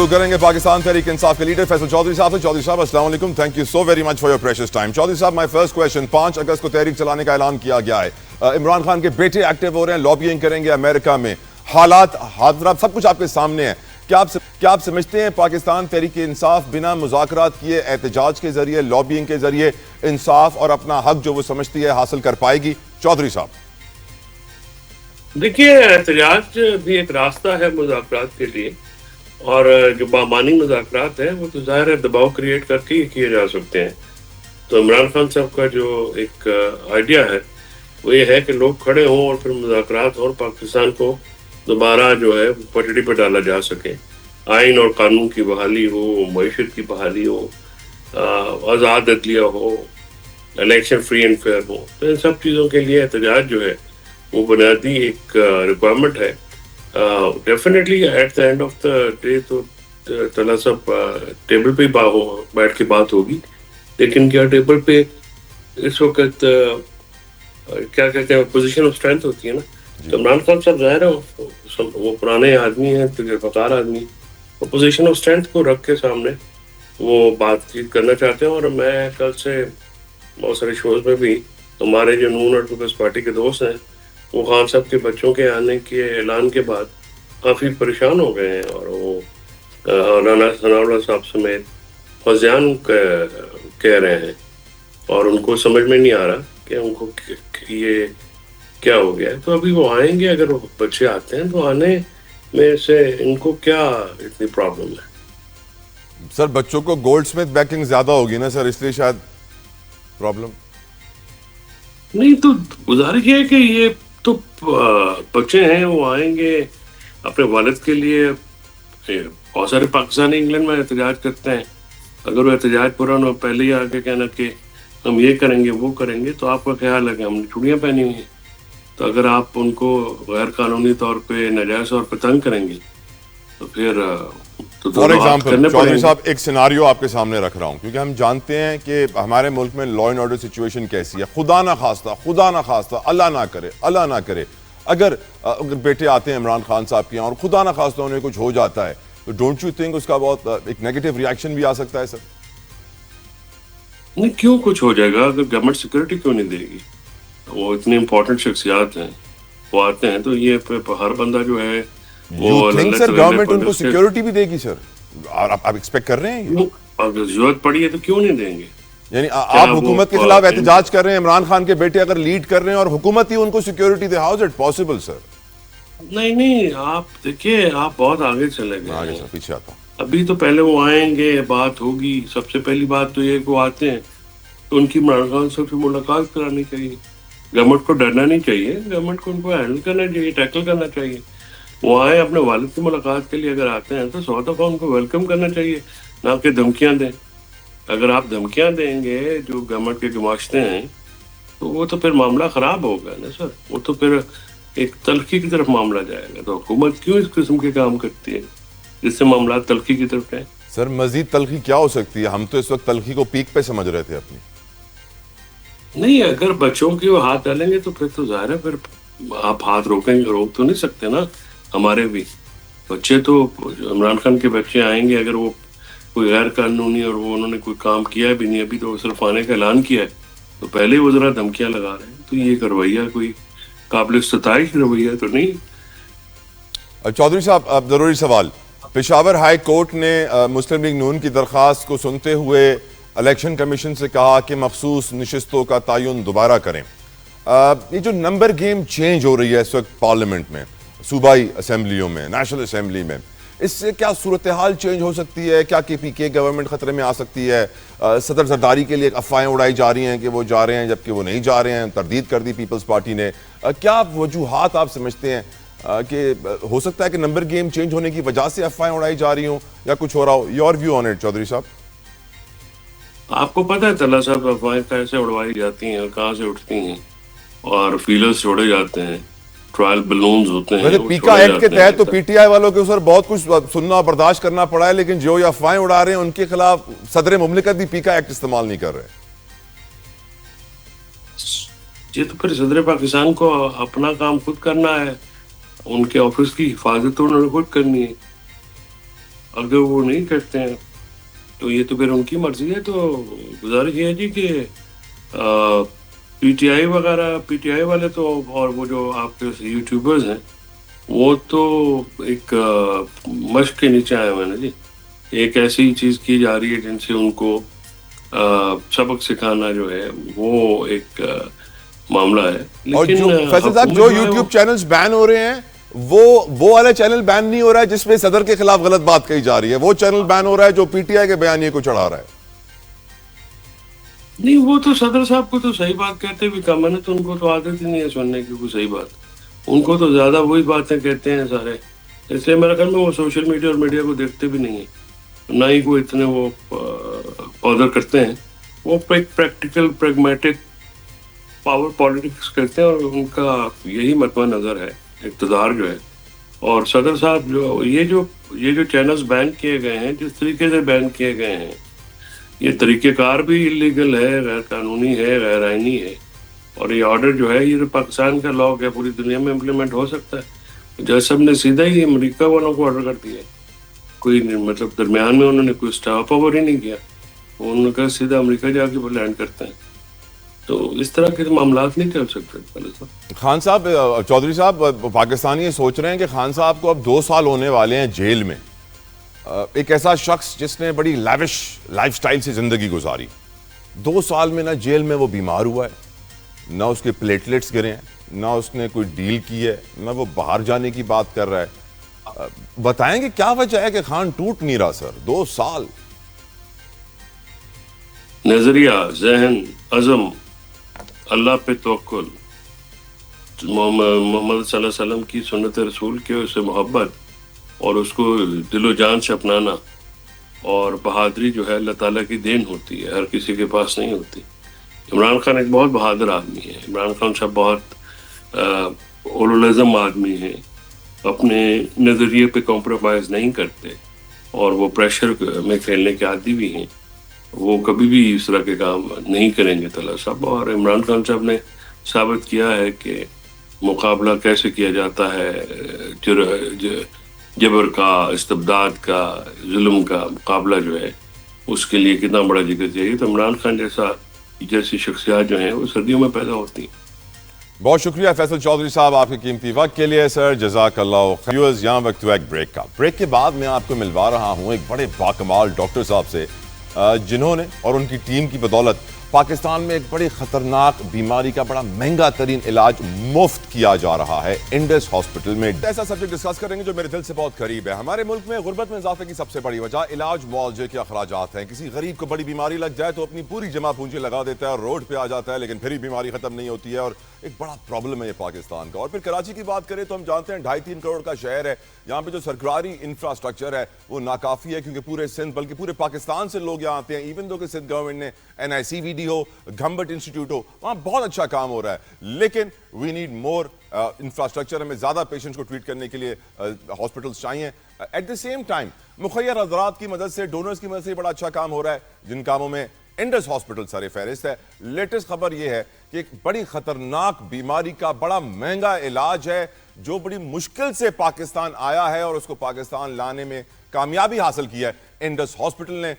گفتگو کریں گے پاکستان تحریک انصاف کے لیڈر فیصل چودھری صاحب سے. چودھری صاحب السلام علیکم, thank you so very much for your precious time. Chaudhry صاحب, مائی فرسٹ کویشچن, 5 اگست کو تحریک چلانے کا اعلان کیا گیا ہے. عمران خان کے بیٹے ایکٹیو ہو رہے ہیں, لابینگ کریں گے امریکہ میں. حالات حاضرات سب کچھ آپ کے سامنے ہے. کیا آپ سمجھتے ہیں پاکستان تحریک انصاف بنا مذاکرات کیے احتجاج کے ذریعے, لابینگ کے ذریعے انصاف اور اپنا حق جو وہ سمجھتی ہے حاصل کر پائے گی؟ چودھری صاحب دیکھیے, احتجاج بھی ایک راستہ ہے مذاکرات کے لیے, اور جو بامانی مذاکرات ہیں وہ تو ظاہر ہے دباؤ کریٹ کر کے ہی کیے جا سکتے ہیں. تو عمران خان صاحب کا جو ایک آئیڈیا ہے وہ یہ ہے کہ لوگ کھڑے ہوں اور پھر مذاکرات اور پاکستان کو دوبارہ جو ہے پٹڑی پہ ڈالا جا سکے. آئین اور قانون کی بحالی ہو, معیشت کی بحالی ہو, آزاد عدلیہ ہو, الیکشن فری اینڈ فیئر ہو. تو ان سب چیزوں کے لیے احتجاج جو ہے وہ بنیادی ایک ریکوائرمنٹ ہے. Definitely at the end of the day تو طلعت صاحب ٹیبل پہ بیٹھ کے بات ہوگی, لیکن کیا ٹیبل پہ اس وقت کیا کہتے ہیں پوزیشن آف اسٹرینتھ ہوتی ہے نا. تو عمران خان صاحب ظاہر ہے وہ پرانے آدمی ہیں, تجربہ آدمی, وہ پوزیشن آف اسٹرینتھ کو رکھ کے سامنے وہ بات چیت کرنا چاہتے ہیں. اور میں کل سے بہت سارے شوز میں بھی ہمارے جو نون اور پیپلز پارٹی کے دوست ہیں وہ خان صاحب کے بچوں کے آنے کے اعلان کے بعد کافی پریشان ہو گئے ہیں, اور وہ رانا ثناء اللہ صاحب سمیت فوزیان کہہ رہے ہیں, اور ان کو سمجھ میں نہیں آ رہا کہ ان کو یہ کیا ہو گیا ہے. تو ابھی وہ آئیں گے, اگر وہ بچے آتے ہیں تو آنے میں سے ان کو کیا اتنی پرابلم ہے؟ سر بچوں کو گولڈ سمتھ بیکنگ زیادہ ہوگی نا سر, اس لیے شاید پرابلم نہیں. تو گزارش ہے کہ یہ تو بچے ہیں, وہ آئیں گے اپنے والد کے لیے. بہت سارے پاکستانی انگلینڈ میں احتجاج کرتے ہیں, اگر وہ احتجاج پورا نہ پہلے ہی آگے کہنا کہ ہم یہ کریں گے وہ کریں گے, تو آپ کا خیال ہے کہ ہم نے چوڑیاں پہنی ہوئی ہیں. تو اگر آپ ان کو غیر قانونی طور پہ ناجائز طور پہ تنگ کریں گے تو پھر فار ایگزامپل چودھری صاحب ایک سیناریو آپ کے سامنے رکھ رہا ہوں, کیونکہ ہم جانتے ہیں کہ ہمارے ملک میں لا اینڈ آرڈر سچویشن کیسی ہے. خدا نہ خواستہ اللہ نہ کرے اگر بیٹے آتے ہیں عمران خان صاحب کے یہاں اور خدا نہ خواستہ انہیں کچھ ہو جاتا ہے, تو ڈونٹ یو تھنک اس کا بہت ایک نیگیٹو ریاکشن بھی آ سکتا ہے؟ سر نہیں, کیوں کچھ ہو جائے گا؟ اگر گورنمنٹ سیکورٹی کیوں نہیں دے گی؟ وہ اتنی امپورٹنٹ شخصیات ہیں, وہ آتے ہیں تو یہ ہر بندہ جو ہے وہ سر گورنمنٹ ان کو سیکورٹی بھی دے گی سر؟ آپ ایکسپیکٹ کر رہے ہیں اگر ضرورت پڑی ہے تو کیوں نہیں دیں گے؟ یعنی آپ حکومت کے خلاف احتجاج کر رہے ہیں, عمران خان کے بیٹے اگر لیڈ کر رہے ہیں اور حکومت ہی ان کو سیکورٹی دے, how is it possible sir? نہیں, آپ دیکھیے آپ بہت آگے چلے گئے. آگے سر پیچھے آتا ہوں. ابھی تو پہلے وہ آئیں گے, بات ہوگی. سب سے پہلی بات تو یہ کہ وہ آتے ہیں تو ان کی عمران خان صاحب سے ملاقات کرانی چاہیے. گورنمنٹ کو ڈرنا نہیں چاہیے, گورنمنٹ کو ان کو ہینڈل کرنا چاہیے, ٹیکل کرنا چاہیے. وہ آئے اپنے والد کی ملاقات کے لیے اگر آتے ہیں تو 100 دفعہ ان کو ویلکم کرنا چاہیے, نہ کہ دھمکیاں دیں. اگر آپ دھمکیاں دیں گے جو گورنمنٹ کے گماشتے ہیں تو وہ تو پھر معاملہ خراب ہوگا نا سر. وہ تو پھر ایک تلخی کی طرف معاملہ جائے گا. تو حکومت کیوں اس قسم کے کام کرتی ہے جس سے معاملات تلخی کی طرف جائیں؟ سر مزید تلخی کیا ہو سکتی ہے؟ ہم تو اس وقت تلخی کو پیک پہ سمجھ رہے تھے اپنی. نہیں, اگر بچوں کے وہ ہاتھ ڈالیں گے تو پھر تو ظاہر ہے پھر آپ ہاتھ روک تو نہیں سکتے نا. ہمارے بھی بچے تو عمران خان کے بچے آئیں گے, اگر وہ کوئی غیر قانونی اور وہ انہوں نے کوئی کام کیا بھی نہیں, ابھی تو صرف آنے کا اعلان کیا ہے, تو پہلے ہی وہ ذرا دھمکیاں لگا رہے ہیں. تو یہ رویہ کوئی قابل ستائش رویہ تو نہیں. چودھری صاحب اب ضروری سوال, پشاور ہائی کورٹ نے مسلم لیگ نون کی درخواست کو سنتے ہوئے الیکشن کمیشن سے کہا کہ مخصوص نشستوں کا تعین دوبارہ کریں. یہ جو نمبر گیم چینج ہو رہی ہے اس وقت پارلیمنٹ میں, صوبائی اسمبلیوں میں, نیشنل اسمبلی میں, اس سے کیا صورتحال چینج ہو سکتی ہے؟ کیا کے پی کے گورنمنٹ خطرے میں آ سکتی ہے؟ صدر زرداری کے لیے افواہیں اڑائی جا رہی ہیں کہ وہ جا رہے ہیں جبکہ وہ نہیں جا رہے ہیں, تردید کر دی پیپلز پارٹی نے. کیا وجوہات آپ سمجھتے ہیں کہ ہو سکتا ہے کہ نمبر گیم چینج ہونے کی وجہ سے افواہیں اڑائی جا رہی ہوں یا کچھ ہو رہا ہو؟ Your view on it Chaudhary صاحب. آپ کو پتہ ہے طلعت صاحب افواہیں کیسے اڑوائی جاتی ہیں اور کہاں سے اٹھتی ہیں, اور فیلرز چھوڑے جاتے ہیں, ٹرائل بلونز ہوتے ہیں. پیکا ایکٹ کے تحت تو پی ٹی آئی والوں کے اوپر بہت کچھ سننا اور برداشت کرنا پڑا ہے, لیکن جو یہ افواہیں اڑا رہے ہیں ان کے خلاف صدر مملکت بھی پیکا ایکٹ استعمال نہیں کر رہے. یہ تو پھر صدر پاکستان کو اپنا کام خود کرنا ہے, ان کے آفس کی حفاظت تو انہوں نے خود کرنی ہے. اگر وہ نہیں کرتے ہیں تو یہ تو پھر ان کی مرضی ہے. تو گزارش یہ ہے جی کہ پی ٹی آئی وغیرہ، پی ٹی آئی والے تو، اور وہ جو آپ کے یوٹیوبرز ہیں وہ تو ایک مشق کے نیچے آئے ہوئے ہیں نا جی. ایک ایسی چیز کی جا رہی ہے جن سے ان کو سبق سکھانا جو ہے وہ ایک معاملہ ہے. اور لیکن جو فیصل صاحب جو یوٹیوب چینلز بین ہو رہے ہیں وہ والا چینل بین نہیں ہو رہا ہے جس میں صدر کے خلاف غلط بات کہی جا رہی ہے، وہ چینل بین ہو رہا ہے جو پی ٹی آئی کے بیانیے کو چڑھا رہا ہے. نہیں، وہ تو صدر صاحب کو تو صحیح بات کہتے بھی کم ہے نا، تو ان کو تو عادت ہی نہیں ہے سننے کی کوئی صحیح بات. ان کو تو زیادہ وہی باتیں کہتے ہیں سارے. اس لیے میرے خیال میں وہ سوشل میڈیا اور میڈیا کو دیکھتے بھی نہیں ہیں، نہ ہی کوئی اتنے وہ آڈر کرتے ہیں. وہ ایک پریکٹیکل پریگمیٹک پاور پالیٹکس کرتے ہیں، اور ان کا یہی مطمع نظر ہے اقتدار جو ہے. اور صدر صاحب جو یہ جو چینلز بین کیے گئے ہیں، جس طریقے سے بین کیے گئے ہیں، یہ طریقہ کار بھی انلیگل ہے، غیر قانونی ہے، غیر آئینی ہے. اور یہ آرڈر جو ہے یہ تو پاکستان کا لاء ہے، پوری دنیا میں امپلیمنٹ ہو سکتا ہے. جج صاحب نے سیدھا ہی امریکہ والوں کو آرڈر کر دیا، کوئی مطلب درمیان میں انہوں نے کوئی اسٹاپ اوور ہی نہیں کیا. انہوں نے کہا سیدھا امریکہ جا کے لینڈ کرتے ہیں. تو اس طرح کے معاملات نہیں چل سکتے. خان صاحب، چودھری صاحب، پاکستانی یہ سوچ رہے ہیں کہ خان صاحب کو اب 2 سال ہونے والے ہیں جیل میں. ایک ایسا شخص جس نے بڑی لیوش لائف سٹائل سے زندگی گزاری، 2 سال میں نہ جیل میں وہ بیمار ہوا ہے، نہ اس کے پلیٹلیٹس گرے ہیں، نہ اس نے کوئی ڈیل کی ہے، نہ وہ باہر جانے کی بات کر رہا ہے. بتائیں کہ کیا وجہ ہے کہ خان ٹوٹ نہیں رہا سر 2 سال؟ نظریہ، ذہن، عزم، اللہ پہ توکل، محمد صلی اللہ علیہ وسلم کی سنت رسول کے اسے محبت اور اس کو دل و جان سے اپنانا، اور بہادری جو ہے اللہ تعالیٰ کی دین ہوتی ہے، ہر کسی کے پاس نہیں ہوتی. عمران خان ایک بہت بہادر آدمی ہے. عمران خان صاحب بہت اولوالعزم آدمی ہیں، اپنے نظریے پہ کمپرومائز نہیں کرتے، اور وہ پریشر میں کھیلنے کے عادی بھی ہیں. وہ کبھی بھی اس طرح کے کام نہیں کریں گے طلعت صاحب. اور عمران خان صاحب نے ثابت کیا ہے کہ مقابلہ کیسے کیا جاتا ہے، جبر کا، استبداد کا، ظلم کا مقابلہ جو ہے اس کے لیے کتنا بڑا جگر چاہیے. تو عمران خان جیسی شخصیات جو ہیں وہ صدیوں میں پیدا ہوتی ہیں. بہت شکریہ فیصل چودھری صاحب آپ کے قیمتی وقت کے لیے. سر جزاک اللہ خیر. یہاں وقت ہوا ایک بریک کا. بریک کے بعد میں آپ کو ملوا رہا ہوں ایک بڑے باکمال ڈاکٹر صاحب سے، جنہوں نے اور ان کی ٹیم کی بدولت پاکستان میں ایک بڑی خطرناک بیماری کا بڑا مہنگا ترین علاج مفت کیا جا رہا ہے انڈس ہاسپٹل میں. ایسا سبجیکٹ ڈسکس کریں گے جو میرے دل سے بہت قریب ہے. ہمارے ملک میں غربت میں اضافے کی سب سے بڑی وجہ علاج معالجے کے اخراجات ہیں. کسی غریب کو بڑی بیماری لگ جائے تو اپنی پوری جمع پونجی لگا دیتا ہے اور روڈ پہ آ جاتا ہے، لیکن پھر ہی بیماری ختم نہیں ہوتی ہے، اور ایک بڑا پرابلم ہے یہ پاکستان کا. اور پھر کراچی کی بات کریں تو ہم جانتے ہیں 2.5-3 کروڑ کا شہر ہے. یہاں پہ جو سرکاری انفراسٹرکچر ہے وہ ناکافی ہے، کیونکہ پورے سندھ بلکہ پورے پاکستان سے لوگ یہاں آتے ہیں. ایون دو کہ سندھ گورنمنٹ نے NICVD ہو، گھمبٹ انسٹیٹیوٹ ہو، وہاں بہت اچھا کام ہو رہا ہے، لیکن وی نیڈ مور انفراسٹرکچر. ہمیں زیادہ پیشنٹس کو ٹریٹ کرنے کے لیے ہاسپٹلس چاہیے. ایٹ دا سیم ٹائم مخیر حضرات کی مدد سے، ڈونرز کی مدد سے بڑا اچھا کام ہو رہا ہے، جن کاموں میں انڈس ہاسپٹل سر فہرست ہے. لیٹسٹ خبر یہ ہے کہ ایک بڑی خطرناک بیماری کا بڑا مہنگا علاج ہے جو بڑی مشکل سے پاکستان آیا ہے، اور اس کو پاکستان لانے میں کامیابی حاصل کی ہے انڈس ہاسپٹل نے.